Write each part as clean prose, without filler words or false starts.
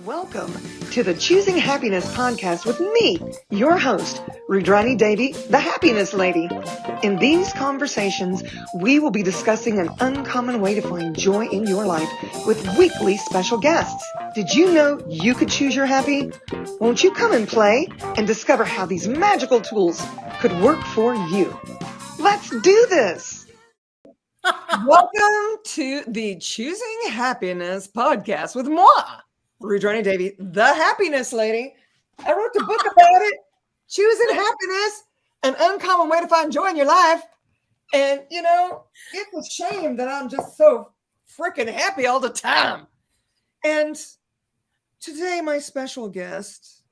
Welcome to the Choosing Happiness podcast with me, your host, Rüdrani Devi, the Happiness Lady. In these conversations, we will be discussing an uncommon way to find joy in your life with weekly special guests. Did you know you could choose your happy? Won't you come and play and discover how these magical tools could work for you? Let's do this. Welcome to the Choosing Happiness podcast with moi, Rüdrani Devi, the Happiness Lady. I wrote a book about it, Choosing Happiness, an uncommon way to find joy in your life. And, you know, it's a shame that I'm just so freaking happy all the time. And today, my special guest,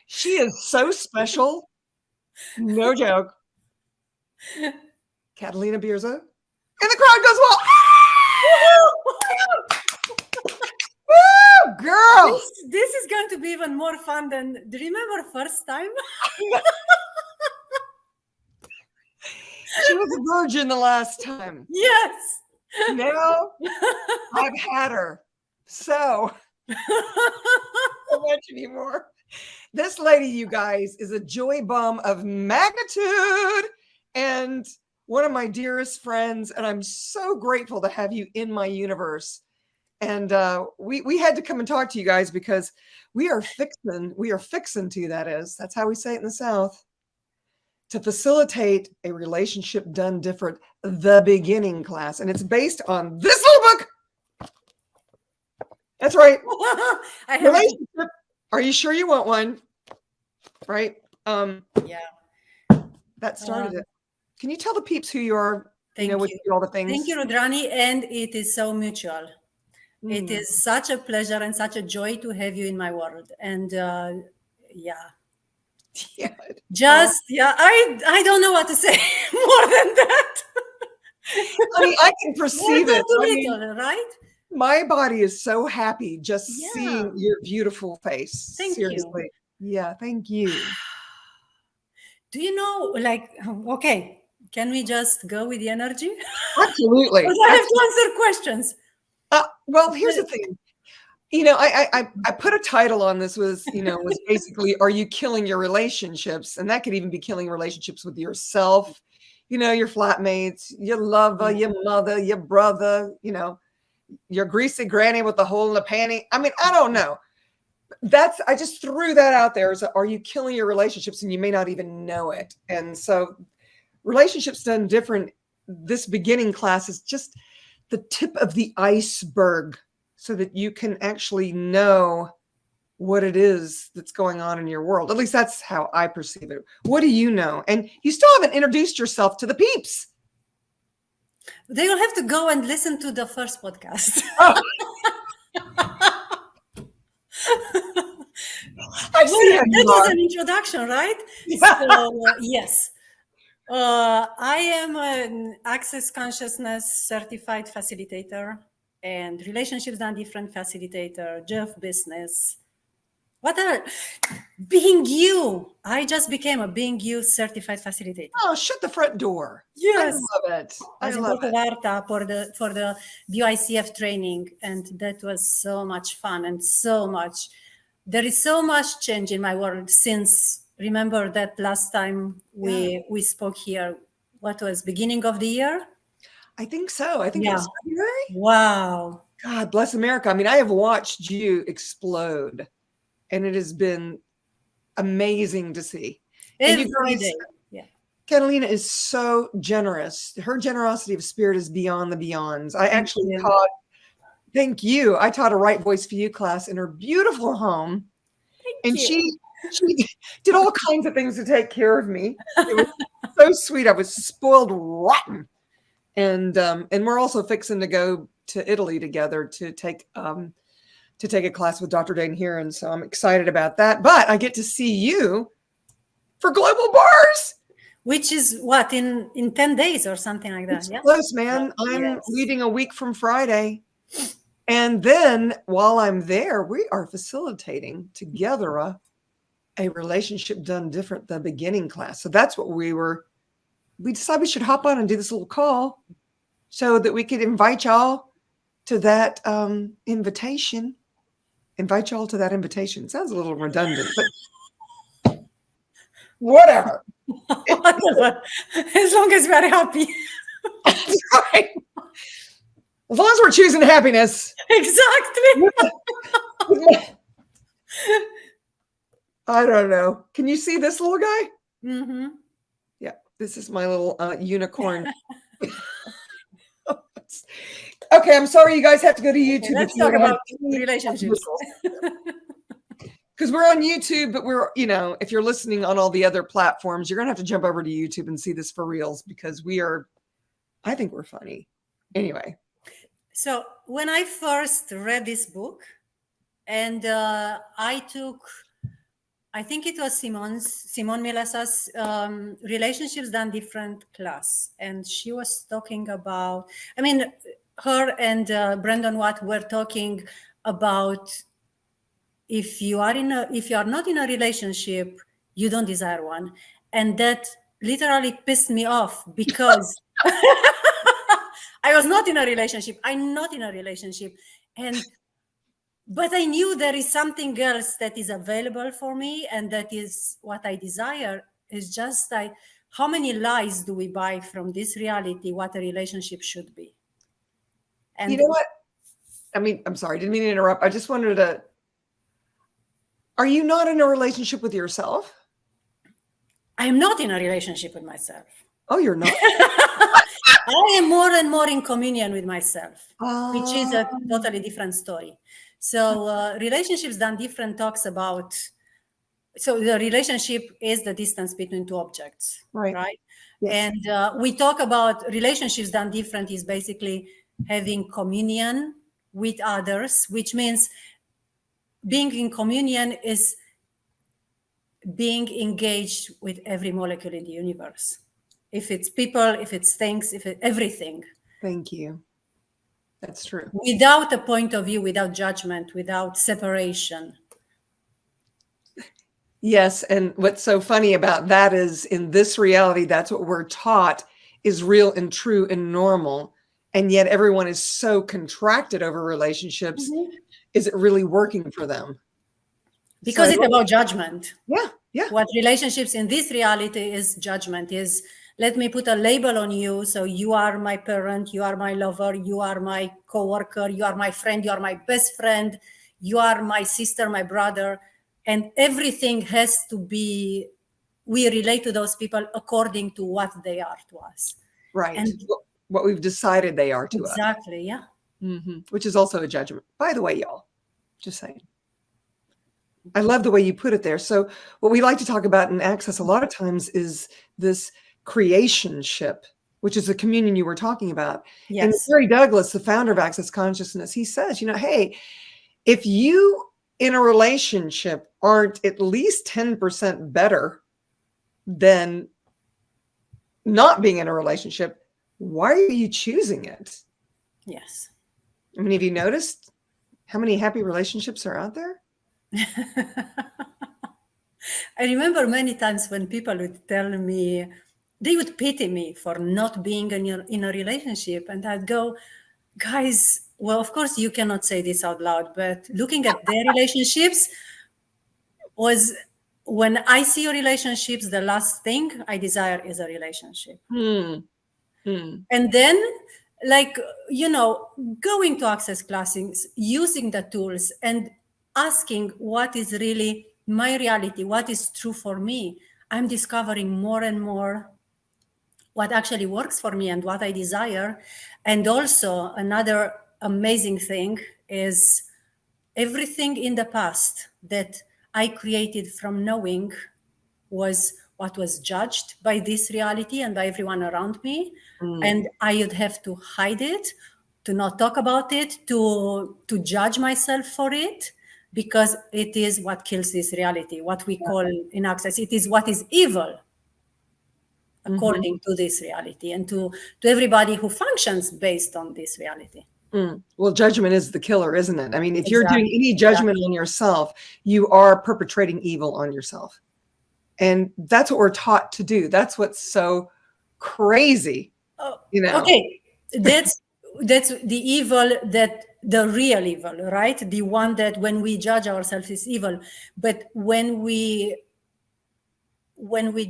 she is so special. No joke. Catalina Birza. And the crowd goes wild. Woo, girl. This is going to be even more fun than, do you remember first time? She was a virgin the last time. Yes. Now I've had her. So not much anymore. This lady, you guys, is a joy bomb of magnitude and one of my dearest friends. And I'm so grateful to have you in my universe. And we had to come and talk to you guys because we are fixing to, that is, that's how we say it in the South, to facilitate a relationship done different, the beginning class. And it's based on this little book. That's right. Relationship. Are you sure you want one? Right? Yeah. That started it. Can you tell the peeps who you are? Thank you. All the things. Thank you, Rüdrani. And it is so mutual. It is such a pleasure and such a joy to have you in my world. And yeah. I don't know what to say more than that. I mean, I can perceive it. Right? My body is so happy just seeing your beautiful face. Thank Seriously. you. Yeah, thank you. Do you know, okay, can we just go with the energy? Absolutely. Because I have to answer questions. Well, here's the thing. You know, I put a title on this was basically, are you killing your relationships? And that could even be killing relationships with yourself, your flatmates, your lover, your mother, your brother, your greasy granny with the hole in the panty. I mean, I don't know. I just threw that out there. So are you killing your relationships and you may not even know it? And so relationships done different. This beginning class is just the tip of the iceberg so that you can actually know what it is that's going on in your world. At least that's how I perceive it. What do you know? And you still haven't introduced yourself to the peeps. They will have to go and listen to the first podcast. Oh. That was an introduction, right? So, yes. I am an Access Consciousness certified facilitator and relationships done different facilitator, Jeff business. Being you. I just became a Being You certified facilitator. Oh, shut the front door. Yes. I love it. I love it. For the BICF training. And that was so much fun and so much. There is so much change in my world since, remember that last time we spoke here, what was beginning of the year? I think so. I think it was February. Wow. God bless America. I mean, I have watched you explode. And it has been amazing to see. Every day. Yeah. Catalina is so generous. Her generosity of spirit is beyond the beyonds. I actually taught, thank you. I taught a Right Voice for You class in her beautiful home. And she did all kinds of things to take care of me. It was so sweet. I was spoiled rotten. And we're also fixing to go to Italy together to take a class with Dr. Dane here. And so I'm excited about that. But I get to see you for Global Bars. Which is what, in 10 days or something like that? It's close, man. I'm leaving a week from Friday. And then while I'm there, we are facilitating together a relationship done different, the beginning class. So that's what we decided we should hop on and do this little call. so that we could invite y'all to that invitation. Invite y'all to that invitation. Sounds a little redundant, but whatever. Whatever. As long as we're happy. That's right. As long as we're choosing happiness. Exactly. I don't know. Can you see this little guy? Mm-hmm. Yeah, this is my little unicorn. Okay, I'm sorry you guys have to go to YouTube. Okay, let's talk about relationships. Because we're on YouTube, but we're, if you're listening on all the other platforms, you're going to have to jump over to YouTube and see this for reals, because I think we're funny. Anyway. So when I first read this book, and I think it was Simone Milasa's Relationships Done Different class. And she was talking about, her and Brandon Watt were talking about if you are not in a relationship, you don't desire one. And that literally pissed me off, because I was not in a relationship. I'm not in a relationship. But I knew there is something else that is available for me, and that is what I desire. Is just like, how many lies do we buy from this reality, what a relationship should be? And you know what? I'm sorry, didn't mean to interrupt. I just wanted to, are you not in a relationship with yourself? I am not in a relationship with myself. Oh, you're not? I am more and more in communion with myself, which is a totally different story. So Relationships Done Different talks about, so the relationship is the distance between two objects, right? Yes. And we talk about Relationships Done Different is basically having communion with others, which means being in communion is being engaged with every molecule in the universe. If it's people, if it's things, if it's everything. Thank you. That's true. Without a point of view, without judgment, without separation. Yes. And what's so funny about that is, in this reality, that's what we're taught is real and true and normal. And yet everyone is so contracted over relationships. Mm-hmm. Is it really working for them? Because it's about judgment. Yeah. Yeah. What relationships in this reality is judgment, is let me put a label on you. So you are my parent, you are my lover, you are my coworker, you are my friend, you are my best friend, you are my sister, my brother. And everything has to be, we relate to those people according to what they are to us. Right. And what we've decided they are to us. Exactly. Yeah. Mm-hmm. Which is also a judgment. By the way, y'all, just saying. I love the way you put it there. So what we like to talk about in Access a lot of times is this creationship, which is the communion you were talking about. Yes. And Gary Douglas, the founder of Access Consciousness, he says, hey, if you in a relationship aren't at least 10% better than not being in a relationship, why are you choosing it? Yes. Have you noticed how many happy relationships are out there? I remember many times when people would tell me, they would pity me for not being in a relationship. And I'd go, guys, well, of course you cannot say this out loud, but looking at their relationships was, when I see relationships, the last thing I desire is a relationship. And then, going to Access classes, using the tools and asking what is really my reality, what is true for me, I'm discovering more and more what actually works for me and what I desire. And also another amazing thing is everything in the past that I created from knowing was what was judged by this reality and by everyone around me. And I would have to hide it, to not talk about it, to judge myself for it, because it is what kills this reality, what we call in Access, it is what is evil, according to this reality, and to everybody who functions based on this reality. Well, judgment is the killer, isn't it? If you're doing any judgment on yourself, you are perpetrating evil on yourself. And that's what we're taught to do. That's what's so crazy. Okay. that's the evil, that the real evil, right? The one that when we judge ourselves is evil. But when we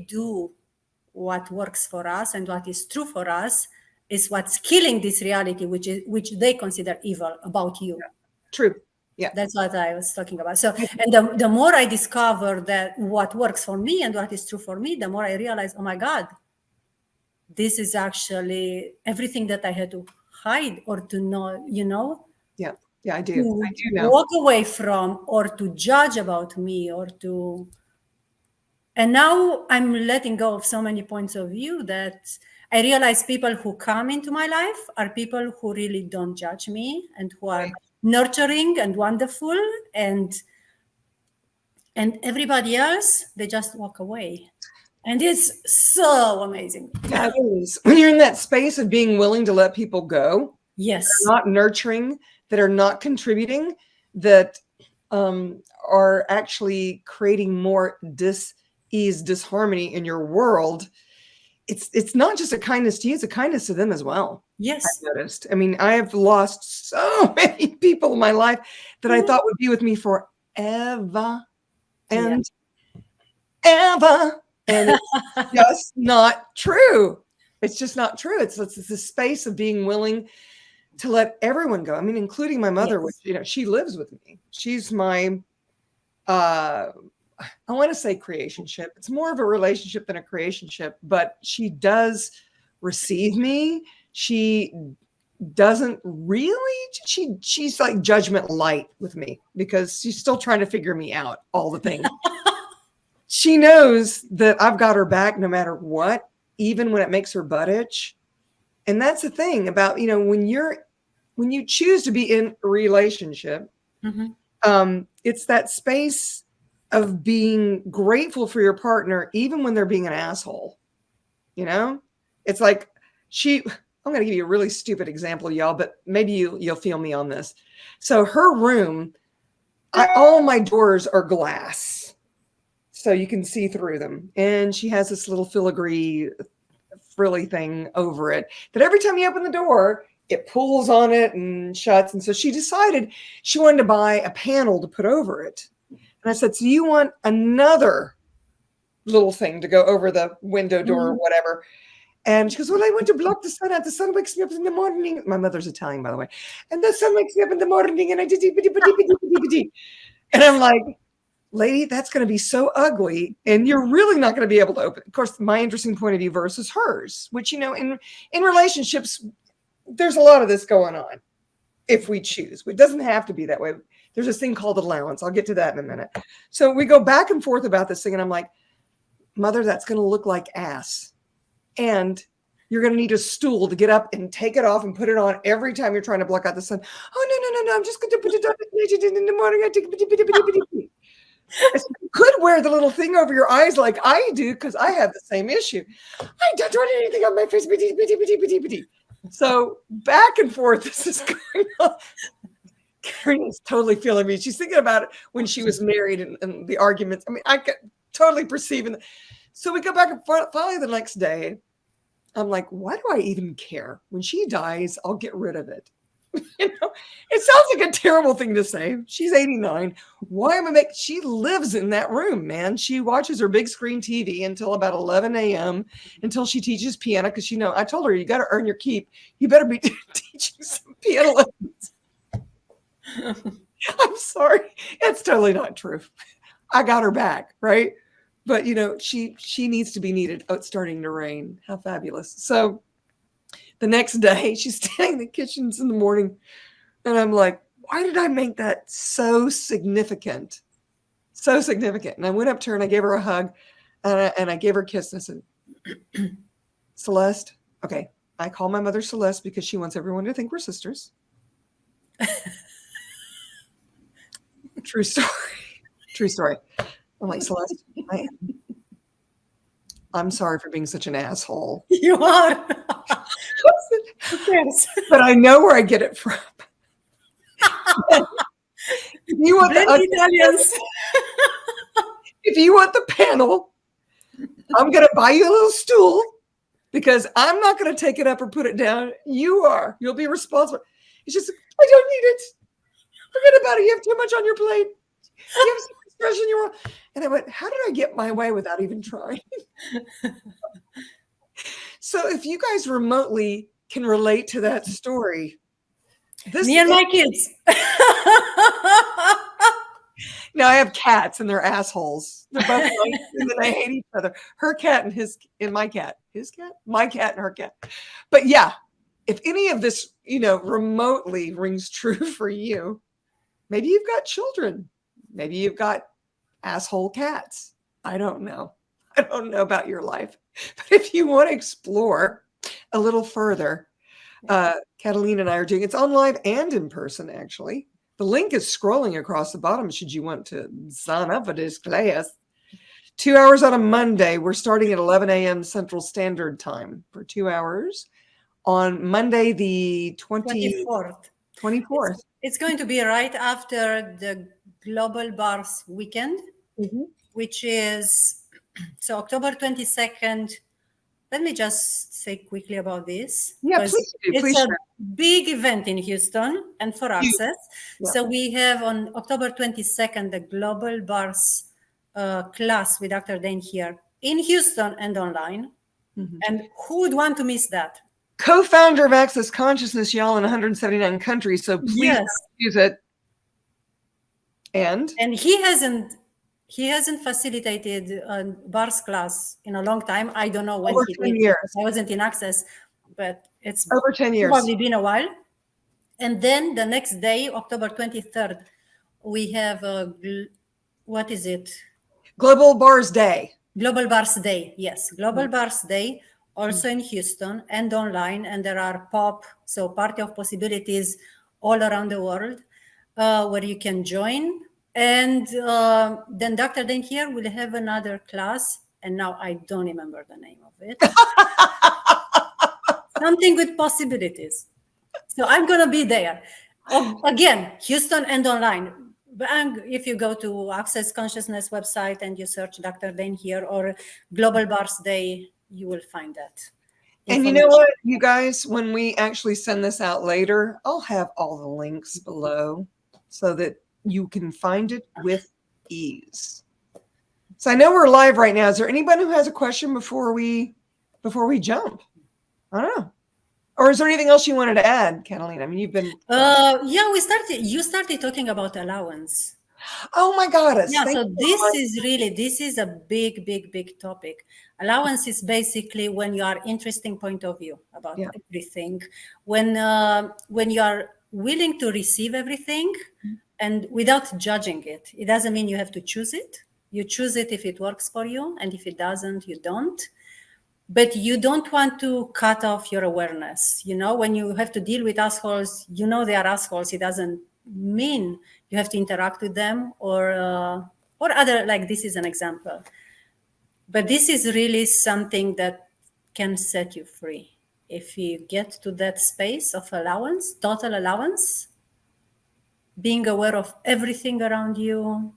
do what works for us and what is true for us, is what's killing this reality, which they consider evil about you. Yeah. True. Yeah. That's what I was talking about. So, and the more I discover that what works for me and what is true for me, the more I realize, oh my God, this is actually everything that I had to hide or to know, Yeah. Yeah, I do. I do know. Walk away from, or to judge about me, or to. And now I'm letting go of so many points of view that I realize people who come into my life are people who really don't judge me and who are nurturing and wonderful, and everybody else, they just walk away. And it's so amazing. Yeah, it is. When you're in that space of being willing to let people go, yes, not nurturing, that are not contributing, that are actually creating more dis-ease, disharmony in your world, it's not just a kindness to you, it's a kindness to them as well. Yes. I've noticed. I mean, I have lost so many people in my life that I thought would be with me forever and ever. And it's just not true. It's just not true. It's the space of being willing to let everyone go. I mean, including my mother, which, she lives with me. She's my, I want to say creationship. It's more of a relationship than a creationship, but she does receive me. She doesn't really, she's like judgment light with me because she's still trying to figure me out all the things. She knows that I've got her back no matter what, even when it makes her butt itch. And that's the thing about, when you choose to be in a relationship, it's that space of being grateful for your partner, even when they're being an asshole. It's like I'm going to give you a really stupid example, y'all, but maybe you'll feel me on this. So her room, all my doors are glass, so you can see through them. And she has this little filigree frilly thing over it that every time you open the door, it pulls on it and shuts. And so she decided she wanted to buy a panel to put over it. And I said, so you want another little thing to go over the window door or whatever? And she goes, well, I want to block the sun out. The sun wakes me up in the morning. My mother's Italian, by the way. And the sun wakes me up in the morning and I did. And I'm like, lady, that's going to be so ugly. And you're really not going to be able to open. Of course, my interesting point of view versus hers, which, in relationships, there's a lot of this going on if we choose. It doesn't have to be that way. There's this thing called allowance. I'll get to that in a minute. So we go back and forth about this thing. And I'm like, mother, that's going to look like ass. And you're going to need a stool to get up and take it off and put it on every time you're trying to block out the sun. Oh, no. I'm just going to put it on in the morning. You could wear the little thing over your eyes like I do because I have the same issue. I don't want anything on my face. So back and forth, this is going on. Karen is totally feeling me. She's thinking about it when she was married and the arguments. I mean, I could totally perceive it. So we go back and forth. Finally, the next day, I'm like, why do I even care? When she dies, I'll get rid of it. It sounds like a terrible thing to say. She's 89. Why am I she lives in that room, man. She watches her big screen TV until about 11 a.m. until she teaches piano. Because, I told her, you got to earn your keep. You better be teaching some piano lessons. I'm sorry. It's totally not true. I got her back, right? But, she needs to be needed. Oh, it's starting to rain. How fabulous. So the next day, she's standing in the kitchens in the morning. And I'm like, why did I make that so significant? So significant. And I went up to her and I gave her a hug. And I gave her a kiss. And I said, Celeste, okay. I call my mother Celeste because she wants everyone to think we're sisters. True story. True story. I'm like, Celeste, I'm sorry for being such an asshole. You are. Yes. But I know where I get it from. If you want Italians. If you want the panel, I'm going to buy you a little stool because I'm not going to take it up or put it down. You are. You'll be responsible. It's just, I don't need it. Forget about it. You have too much on your plate. You have so much stress in your world. And I went, how did I get my way without even trying? So if you guys remotely can relate to that story, me and my kids. Now I have cats and they're assholes. They're both nice and then they hate each other. Her cat and my cat. His cat? My cat and her cat. But yeah, if any of this, remotely rings true for you, maybe you've got children. Maybe you've got asshole cats. I don't know. I don't know about your life. But if you want to explore a little further, Catalina and I are doing it's on live and in person, actually. The link is scrolling across the bottom should you want to sign up for this class. 2 hours on a Monday. We're starting at 11 a.m. Central Standard Time for 2 hours on Monday, the 24th. It's going to be right after the Global Bars Weekend, which is, so October 22nd. Let me just say quickly about this. Yeah, please do. It's a big event in Houston and for Access. Yeah. So we have on October 22nd, the Global Bars class with Dr. Dane here in Houston and online. And who would want to miss that? Co-founder of Access Consciousness, y'all, in 179 countries. So please use it. And he hasn't facilitated a bars class in a long time. I don't know when over he 10 did. years. I wasn't in Access, but it's over 10 years. Probably been a while. And then the next day, October 23rd, we have what is it? Global Bars Day. Global Bars Day, yes. Global Bars Day, also in Houston and online. And there are Party of Possibilities all around the world where you can join. And then Dr. Dane here will have another class. And now I don't remember the name of it. Something with possibilities. So I'm going to be there. Again, Houston and online. If you go to Access Consciousness website and you search Dr. Dane here or Global Bars Day, you will find that. And you know what, you guys, when we actually send this out later, I'll have all the links below so that you can find it with ease. So I know we're live right now. Is there anybody who has a question before we jump? I don't know. Or is there anything else you wanted to add, Catalina? I mean, you've been... you started talking about allowance. Oh my goddess. Yeah, so this is a big, big, big topic. Allowance is basically when you are interesting point of view about everything. When you are willing to receive everything and without judging it. It doesn't mean you have to choose it. You choose it if it works for you, and if it doesn't, you don't. But you don't want to cut off your awareness. When you have to deal with assholes, they are assholes. It doesn't mean you have to interact with them or other, like this is an example. But this is really something that can set you free. If you get to that space of allowance, total allowance, being aware of everything around you.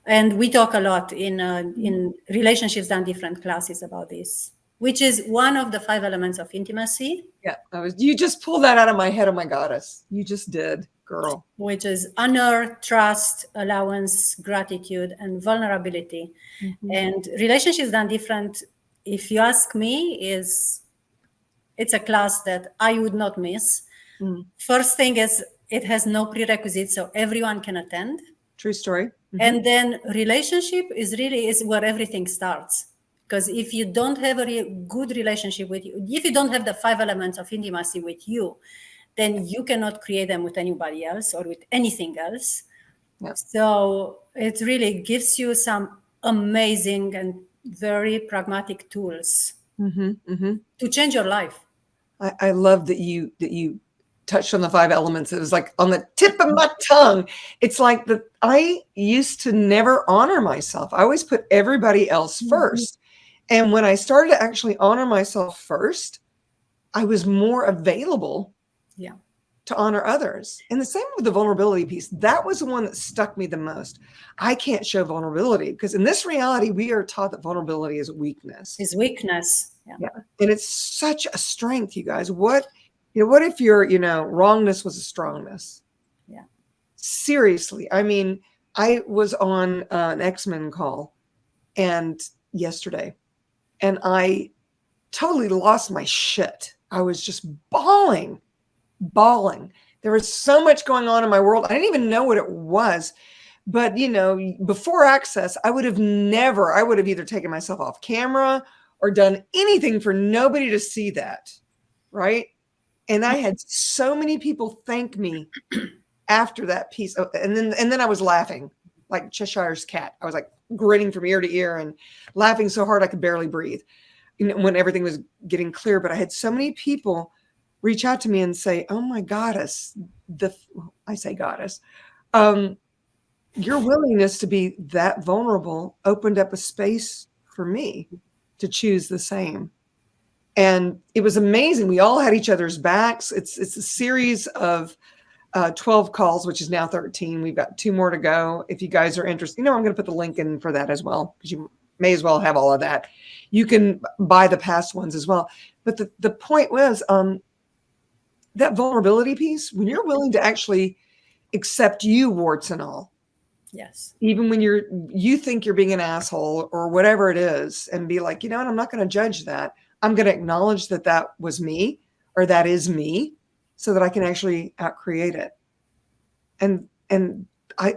And we talk a lot in relationships and different classes about this, which is one of the 5 elements of intimacy. Yeah, you just pulled that out of my head. Oh my goddess, you just did, girl. Which is honor, trust, allowance, gratitude, and vulnerability. And relationships done different, if you ask me, it's a class that I would not miss. First thing is it has no prerequisites, so everyone can attend. True story. And then relationship is where everything starts. Because if you don't have a good relationship with you, if you don't have the 5 elements of intimacy with you, then you cannot create them with anybody else or with anything else. Yep. So it really gives you some amazing and very pragmatic tools to change your life. I love that you touched on the 5 elements. It was like on the tip of my tongue. It's like I used to never honor myself. I always put everybody else first. And when I started to actually honor myself first, I was more available to honor others. And the same with the vulnerability piece. That was the one that stuck me the most. I can't show vulnerability because in this reality, we are taught that vulnerability is weakness. Is weakness. Yeah. And it's such a strength, you guys. What if your, wrongness was a strongness? Yeah. Seriously. I mean, I was on an X-Men call yesterday, and I totally lost my shit. I was just bawling. There was so much going on in my world. I didn't even know what it was. But, before Access, I would have either taken myself off camera or done anything for nobody to see that. Right. And I had so many people thank me after that piece. And then I was laughing like Cheshire's cat. I was like grinning from ear to ear and laughing so hard I could barely breathe when everything was getting clear. But I had so many people reach out to me and say, "Oh my goddess," I say goddess, your willingness to be that vulnerable opened up a space for me to choose the same. And it was amazing. We all had each other's backs. It's a series of 12 calls, which is now 13. We've got 2 more to go. If you guys are interested, I'm going to put the link in for that as well, because you may as well have all of that. You can buy the past ones as well. But the point was that vulnerability piece, when you're willing to actually accept you, warts and all. Yes. Even when you think you're being an asshole or whatever it is, and be like, what, I'm not going to judge that. I'm going to acknowledge that was me, or that is me, so that I can actually create it. And I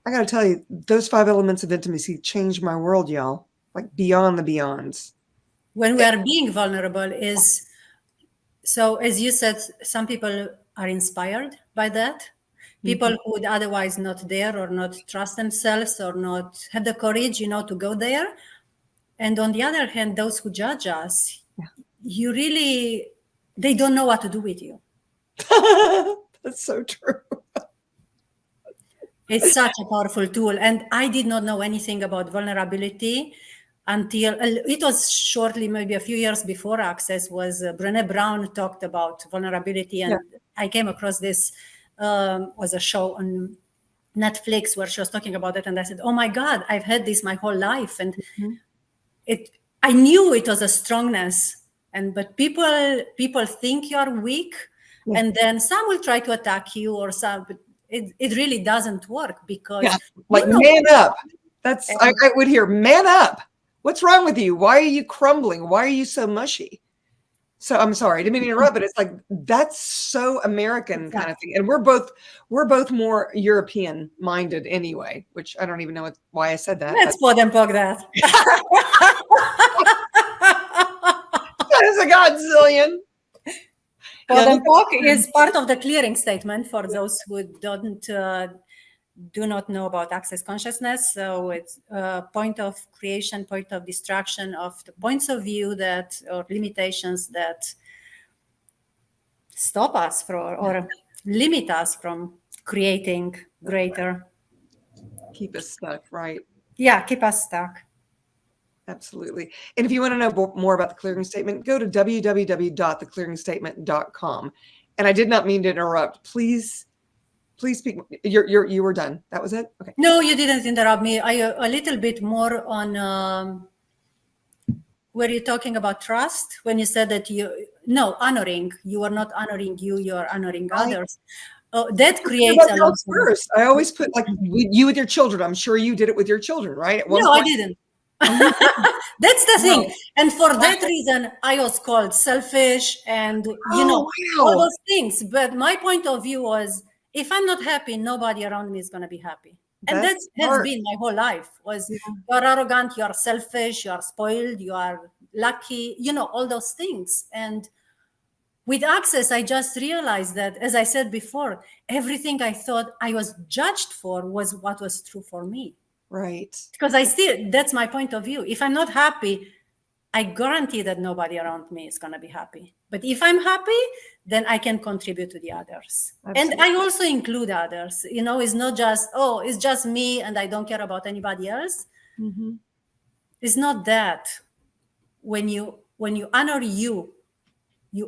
got to tell you, those 5 elements of intimacy changed my world, y'all, like beyond the beyonds. When we are being vulnerable so as you said, some people are inspired by that. People who would otherwise not dare or not trust themselves or not have the courage, to go there. And on the other hand, those who judge us, they don't know what to do with you. That's so true. It's such a powerful tool. And I did not know anything about vulnerability until it was shortly, maybe a few years before Access, was Brené Brown talked about vulnerability. And I came across this, was a show on Netflix where she was talking about it. And I said, oh my God, I've had this my whole life. And I knew it was a strongness. But people think you're weak. Yeah. And then some will try to attack you, or some, but it really doesn't work, because man up. That's I would hear, man up. What's wrong with you? Why are you crumbling? Why are you so mushy? So I'm sorry, I didn't mean to interrupt, but it's like, that's so American kind of thing. And we're both more European minded anyway, which I don't even know why I said that. Let's put and poke that. That is a godzillion. Podempok is part of the clearing statement for those who do not know about Access consciousness. So it's a point of creation, point of destruction of the points of view or limitations that stop us or limit us from creating greater. Keep us stuck, right? Yeah, keep us stuck. Absolutely. And if you want to know more about the clearing statement, go to www.theclearingstatement.com. And I did not mean to interrupt. Please speak. You were done. That was it? Okay. No, you didn't interrupt me. A little bit more on were you talking about trust when you said that honoring. You are not honoring you are honoring others. That creates a lot. First, I always put you with your children. I'm sure you did it with your children, right? At one point. I didn't. That's the thing. And for that reason, I was called selfish and, all those things. But my point of view was, if I'm not happy, nobody around me is going to be happy. And that has been my whole life, was you're arrogant, you're selfish, you're spoiled, you are lucky, all those things. And with Access, I just realized that, as I said before, everything I thought I was judged for was what was true for me. Right. Because that's my point of view. If I'm not happy, I guarantee that nobody around me is going to be happy. But if I'm happy, then I can contribute to the others. Absolutely. And I also include others. It's not just, it's just me and I don't care about anybody else. Mm-hmm. It's not that. When you honor you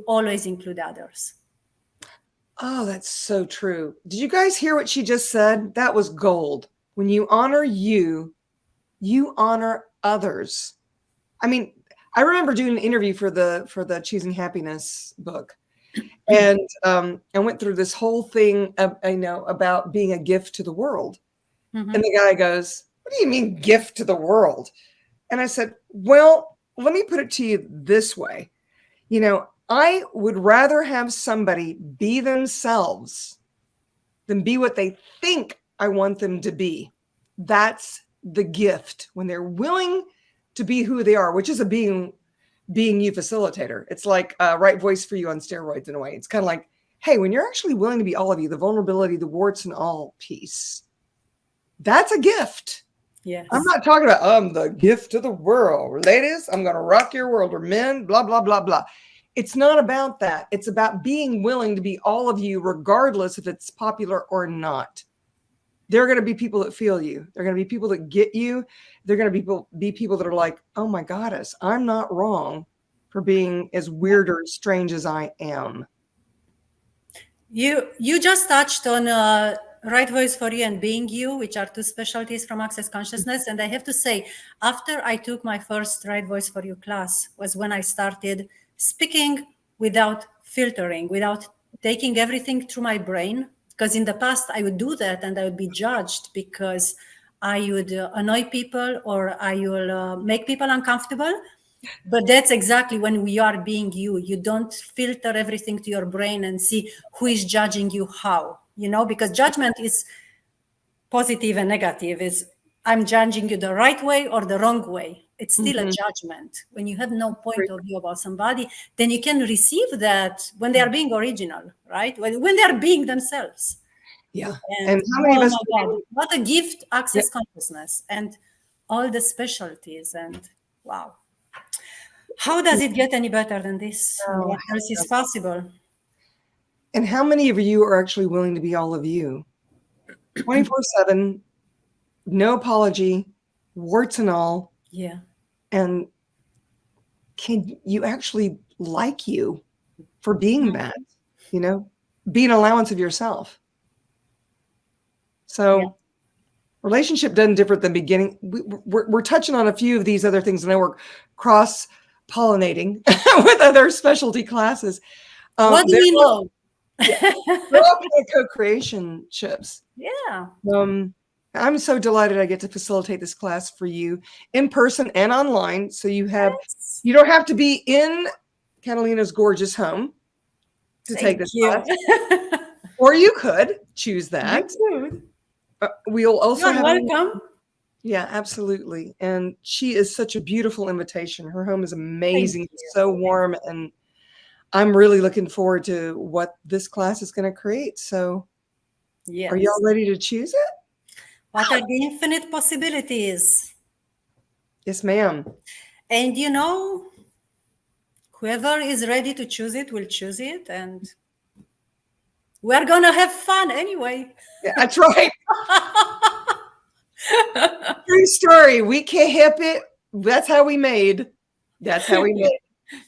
always include others. Oh, that's so true. Did you guys hear what she just said? That was gold. When you honor you, you honor others. I mean, I remember doing an interview for the Choosing Happiness book, and I went through this whole thing, I know, about being a gift to the world. And the guy goes, "What do you mean gift to the world?" And I said, "Well, let me put it to you this way. You know, I would rather have somebody be themselves than be what they think I want them to be. That's the gift, when they're willing to be who they are, which is a being you facilitator. It's like right voice for you on steroids in a way. It's kind of like, hey, when you're actually willing to be all of you, the vulnerability, the warts and all piece, that's a gift. Yes. I'm not talking about, I'm the gift to the world. Ladies, I'm going to rock your world, or men, blah, blah, blah, blah. It's not about that. It's about being willing to be all of you, regardless if it's popular or not. There are going to be people that feel you. There are going to be people that get you. They're going to be people that are like, oh my goddess, I'm not wrong for being as weird or strange as I am. You just touched on right voice for you and being you, which are two specialties from Access Consciousness. And I have to say, after I took my first right voice for you class was when I started speaking without filtering, without taking everything through my brain. Because in the past, I would do that and I would be judged because I would annoy people or I will make people uncomfortable. But that's exactly when we are being you. You don't filter everything to your brain and see who is judging you how, you know, because judgment is positive and negative. Is I'm judging you the right way or the wrong way. It's still a judgment. When you have no point of view about somebody, then you can receive that when they are being original, right? When they are being themselves. Yeah. And how many of us? God, what a gift, Access Consciousness and all the specialties. And wow. How does it get any better than this? What else is possible? And how many of you are actually willing to be all of you? 24/7, no apology, warts and all. Yeah. And can you actually like you for being that, you know, be an allowance of yourself. So relationship doesn't differ than beginning. We're touching on a few of these other things. And I work cross-pollinating with other specialty classes. What do we know? They're all co-creation ships. Yeah. I'm so delighted I get to facilitate this class for you in person and online. So you don't have to be in Catalina's gorgeous home to take this class. Or you could choose that. We'll also have welcome. Yeah, absolutely. And she is such a beautiful invitation. Her home is amazing, so warm, and I'm really looking forward to what this class is going to create. So are y'all ready to choose it? What are the infinite possibilities? Yes, ma'am. And you know, whoever is ready to choose it will choose it, and we're gonna have fun anyway. Yeah, that's right. True story. We can't help it. That's how we made. That's how we made.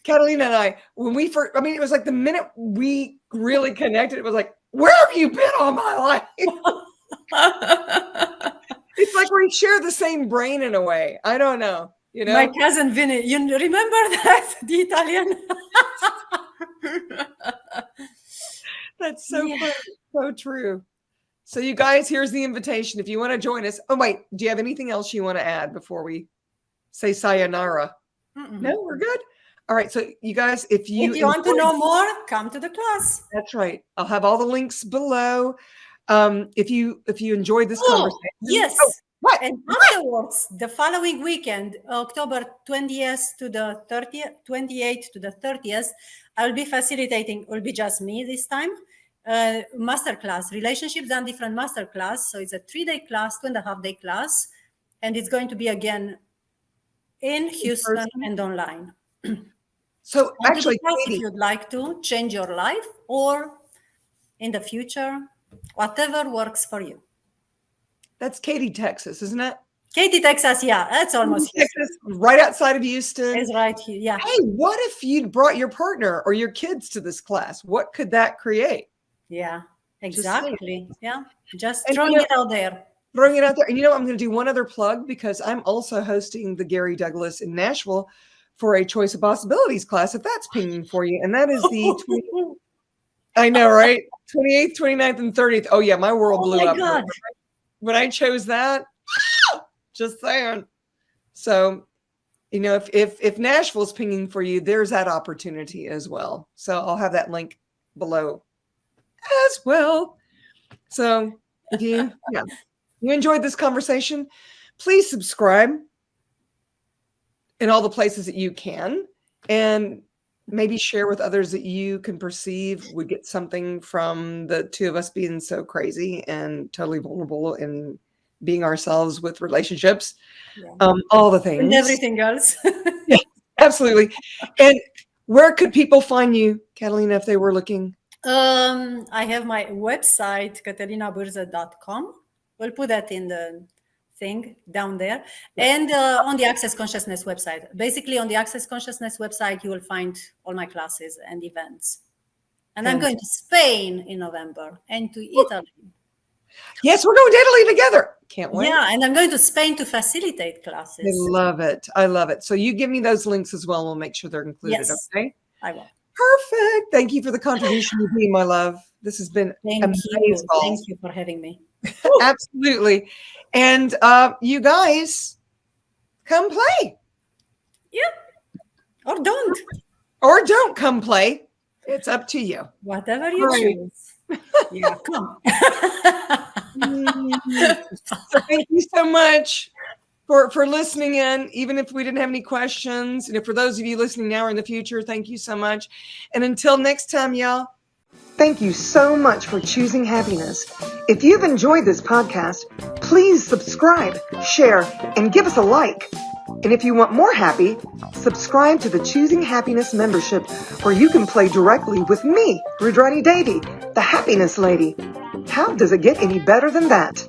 Catalina and I, when we first, I mean, it was like the minute we really connected, it was like, where have you been all my life? It's like we share the same brain in a way. I don't know. You know, my cousin Vinny, you remember that? The Italian. That's so funny. So true. So you guys, here's the invitation. If you want to join us. Oh, wait. Do you have anything else you want to add before we say sayonara? No, we're good. All right. So you guys, if you want to know more, come to the class. That's right. I'll have all the links below. If you enjoyed this conversation. Yes. Oh, what? And afterwards, the following weekend, October 20th to the 30th, 28th to the 30th, I'll be facilitating. It will be just me this time. Masterclass, Relationships Done Different Masterclass. So it's a 3-day class, 2.5-day class. And it's going to be again in Houston and online. So actually, if you'd like to change your life or in the future, whatever works for you. That's Katy, Texas, isn't it? Katy, Texas. Yeah, that's almost Texas, right outside of Houston. It's right here. Yeah. Hey, what if you brought your partner or your kids to this class? What could that create? Yeah, exactly. Yeah, just And, throwing it out there. Throwing it out there. And I'm going to do one other plug because I'm also hosting the Gary Douglas in Nashville for a Choice of Possibilities class, if that's pinging for you. And that is the I know, right? 28th, 29th, and 30th. Oh, yeah, my world blew up. God. When I chose that, just saying. So, if Nashville's pinging for you, there's that opportunity as well. So I'll have that link below as well. So if you enjoyed this conversation, please subscribe in all the places that you can, and maybe share with others that you can perceive would get something from the two of us being so crazy and totally vulnerable and being ourselves with relationships, all the things. And everything else. Yeah, absolutely. And where could people find you, Catalina, if they were looking? I have my website, catalinabirza.com. We'll put that in the thing down there. And on the Access Consciousness website. Basically, on the Access Consciousness website, you will find all my classes and events. And I'm going to Spain in November and to Italy. Yes, we're going to Italy together. Can't wait. Yeah, and I'm going to Spain to facilitate classes. I love it. I love it. So you give me those links as well. We'll make sure they're included. Yes, okay? I will. Perfect. Thank you for the contribution you be, my love. This has been amazing. Thank you for having me. Absolutely. And you guys, come play. Yeah. Or don't. Or don't come play. It's up to you. Whatever you choose. Yeah, come. So thank you so much for listening in, even if we didn't have any questions. And for those of you listening now or in the future, thank you so much. And until next time, y'all. Thank you so much for choosing happiness. If you've enjoyed this podcast, please subscribe, share, and give us a like. And if you want more happy, subscribe to the Choosing Happiness membership, where you can play directly with me, Rüdrani Devi, the Happiness Lady. How does it get any better than that?